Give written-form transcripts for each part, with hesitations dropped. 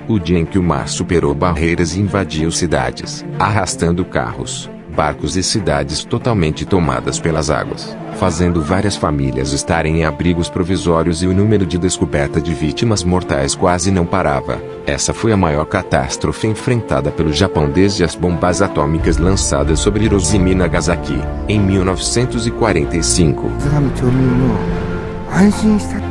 o dia em que o mar superou barreiras e invadiu cidades, arrastando carros, barcos e cidades totalmente tomadas pelas águas, fazendo várias famílias estarem em abrigos provisórios e o número de descoberta de vítimas mortais quase não parava. Essa foi a maior catástrofe enfrentada pelo Japão desde as bombas atômicas lançadas sobre Hiroshima e Nagasaki, em 1945.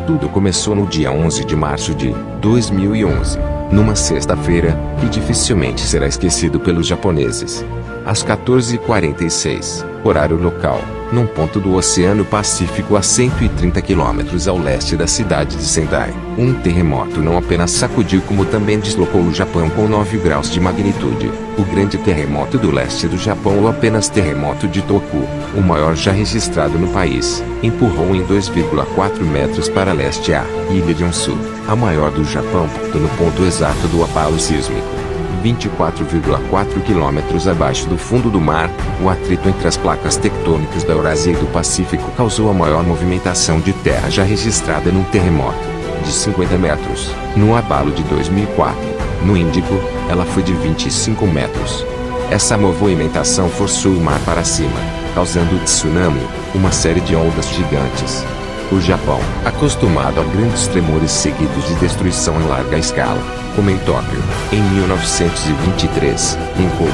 Tudo começou no dia 11 de março de 2011, numa sexta-feira, que dificilmente será esquecido pelos japoneses. Às 14h46, horário local, num ponto do Oceano Pacífico a 130 quilômetros ao leste da cidade de Sendai, um terremoto não apenas sacudiu como também deslocou o Japão com 9 graus de magnitude. O grande terremoto do leste do Japão, ou apenas terremoto de Tohoku, o maior já registrado no país, empurrou em 2,4 metros para leste a ilha de Honshu, a maior do Japão, no ponto exato do abalo sísmico. 24,4 quilômetros abaixo do fundo do mar, o atrito entre as placas tectônicas da Eurásia e do Pacífico causou a maior movimentação de terra já registrada num terremoto, de 50 metros, no abalo de 2004. No Índico, ela foi de 25 metros. Essa movimentação forçou o mar para cima, causando tsunami, uma série de ondas gigantes. O Japão, acostumado a grandes tremores seguidos de destruição em larga escala, como em Tóquio, em 1923, em Kobe,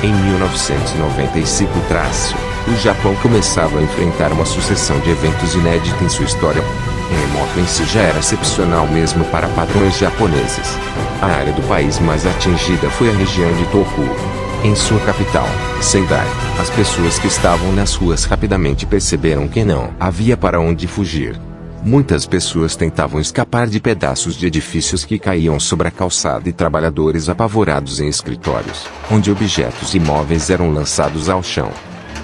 em 1995, o Japão começava a enfrentar uma sucessão de eventos inéditos em sua história. O terremoto em si já era excepcional mesmo para padrões japoneses. A área do país mais atingida foi a região de Tohoku. Em sua capital, Sendai, as pessoas que estavam nas ruas rapidamente perceberam que não havia para onde fugir. Muitas pessoas tentavam escapar de pedaços de edifícios que caíam sobre a calçada e trabalhadores apavorados em escritórios, onde objetos imóveis eram lançados ao chão.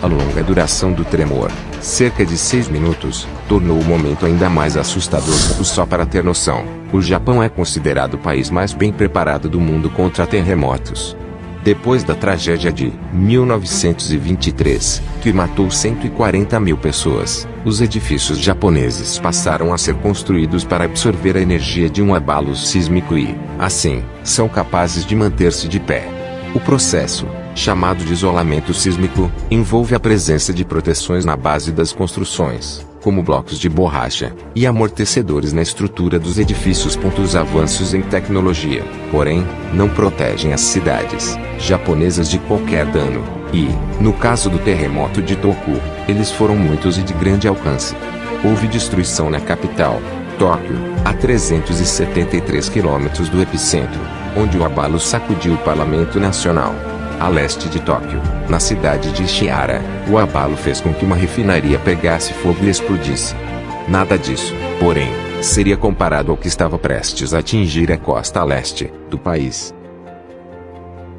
A longa duração do tremor, cerca de 6 minutos, tornou o momento ainda mais assustador. Só para ter noção, o Japão é considerado o país mais bem preparado do mundo contra terremotos. Depois da tragédia de 1923, que matou 140 mil pessoas, os edifícios japoneses passaram a ser construídos para absorver a energia de um abalo sísmico e, assim, são capazes de manter-se de pé. O processo, chamado de isolamento sísmico, envolve a presença de proteções na base das construções, como blocos de borracha e amortecedores na estrutura dos edifícios. Os avanços em tecnologia, porém, não protegem as cidades japonesas de qualquer dano, e, no caso do terremoto de Tohoku, eles foram muitos e de grande alcance. Houve destruição na capital, Tóquio, a 373 quilômetros do epicentro, onde o abalo sacudiu o Parlamento Nacional. A leste de Tóquio, na cidade de Ishihara, o abalo fez com que uma refinaria pegasse fogo e explodisse. Nada disso, porém, seria comparado ao que estava prestes a atingir a costa leste do país.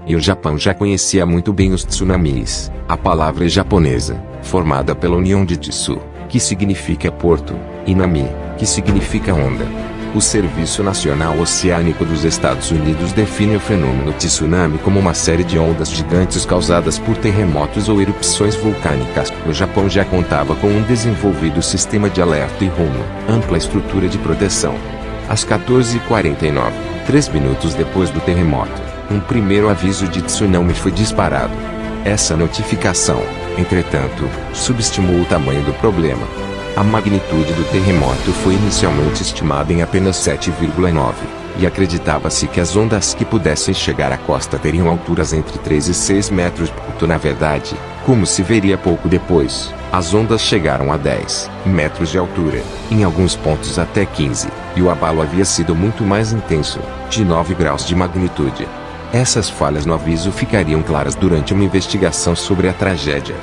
E o Japão já conhecia muito bem os tsunamis. A palavra é japonesa, formada pela união de tsu, que significa porto, e nami, que significa onda. O Serviço Nacional Oceânico dos Estados Unidos define o fenômeno tsunami como uma série de ondas gigantes causadas por terremotos ou erupções vulcânicas. O Japão já contava com um desenvolvido sistema de alerta e rumo, ampla estrutura de proteção. Às 14h49, 3 minutos depois do terremoto, um primeiro aviso de tsunami foi disparado. Essa notificação, entretanto, subestimou o tamanho do problema. A magnitude do terremoto foi inicialmente estimada em apenas 7,9, e acreditava-se que as ondas que pudessem chegar à costa teriam alturas entre 3 e 6 metros. Na verdade, como se veria pouco depois, as ondas chegaram a 10 metros de altura, em alguns pontos até 15, e o abalo havia sido muito mais intenso, de 9 graus de magnitude. Essas falhas no aviso ficariam claras durante uma investigação sobre a tragédia.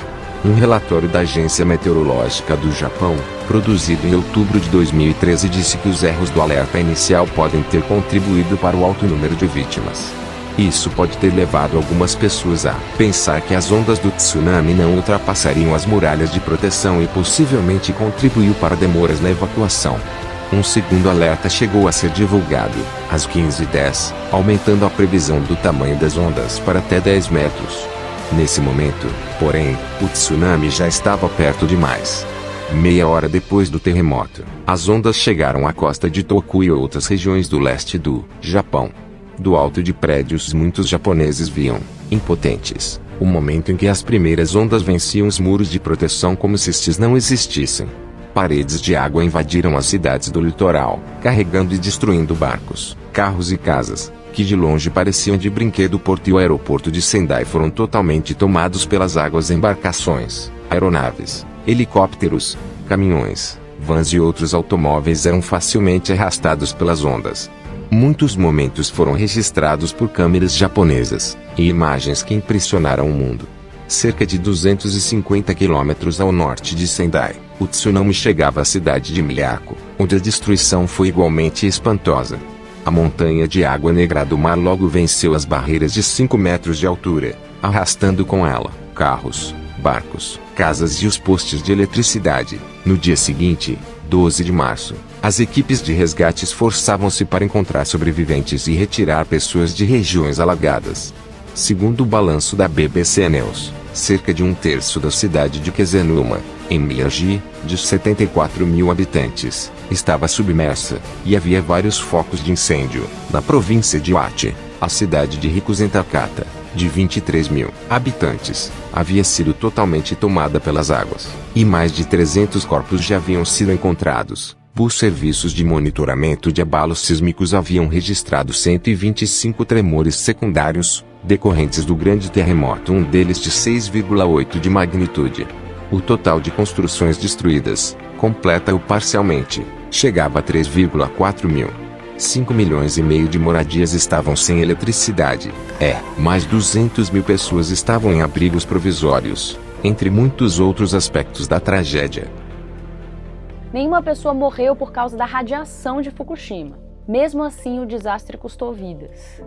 Um relatório da Agência Meteorológica do Japão, produzido em outubro de 2013, disse que os erros do alerta inicial podem ter contribuído para o alto número de vítimas. Isso pode ter levado algumas pessoas a pensar que as ondas do tsunami não ultrapassariam as muralhas de proteção e possivelmente contribuiu para demoras na evacuação. Um segundo alerta chegou a ser divulgado, às 15h10, aumentando a previsão do tamanho das ondas para até 10 metros. Nesse momento, porém, o tsunami já estava perto demais. Meia hora depois do terremoto, as ondas chegaram à costa de Tohoku e outras regiões do leste do Japão. Do alto de prédios muitos japoneses viam, impotentes, o momento em que as primeiras ondas venciam os muros de proteção como se estes não existissem. Paredes de água invadiram as cidades do litoral, carregando e destruindo barcos, carros e casas, que de longe pareciam de brinquedo. O porto e o aeroporto de Sendai foram totalmente tomados pelas águas. Embarcações, aeronaves, helicópteros, caminhões, vans e outros automóveis eram facilmente arrastados pelas ondas. Muitos momentos foram registrados por câmeras japonesas, e imagens que impressionaram o mundo. Cerca de 250 quilômetros ao norte de Sendai, o tsunami chegava à cidade de Miyako, onde a destruição foi igualmente espantosa. A montanha de água negra do mar logo venceu as barreiras de 5 metros de altura, arrastando com ela carros, barcos, casas e os postes de eletricidade. No dia seguinte, 12 de março, as equipes de resgate esforçavam-se para encontrar sobreviventes e retirar pessoas de regiões alagadas. Segundo o balanço da BBC News, cerca de um terço da cidade de Kezenuma, em Miyagi, de 74 mil habitantes, estava submersa, e havia vários focos de incêndio. Na província de Iwate, a cidade de Rikuzentakata, de 23 mil habitantes, havia sido totalmente tomada pelas águas, e mais de 300 corpos já haviam sido encontrados. Os serviços de monitoramento de abalos sísmicos haviam registrado 125 tremores secundários, decorrentes do grande terremoto, um deles de 6,8 de magnitude. O total de construções destruídas, completa ou parcialmente, chegava a 3,4 mil. 5 milhões e meio de moradias estavam sem eletricidade. Mais 200 mil pessoas estavam em abrigos provisórios, entre muitos outros aspectos da tragédia. Nenhuma pessoa morreu por causa da radiação de Fukushima. Mesmo assim, o desastre custou vidas.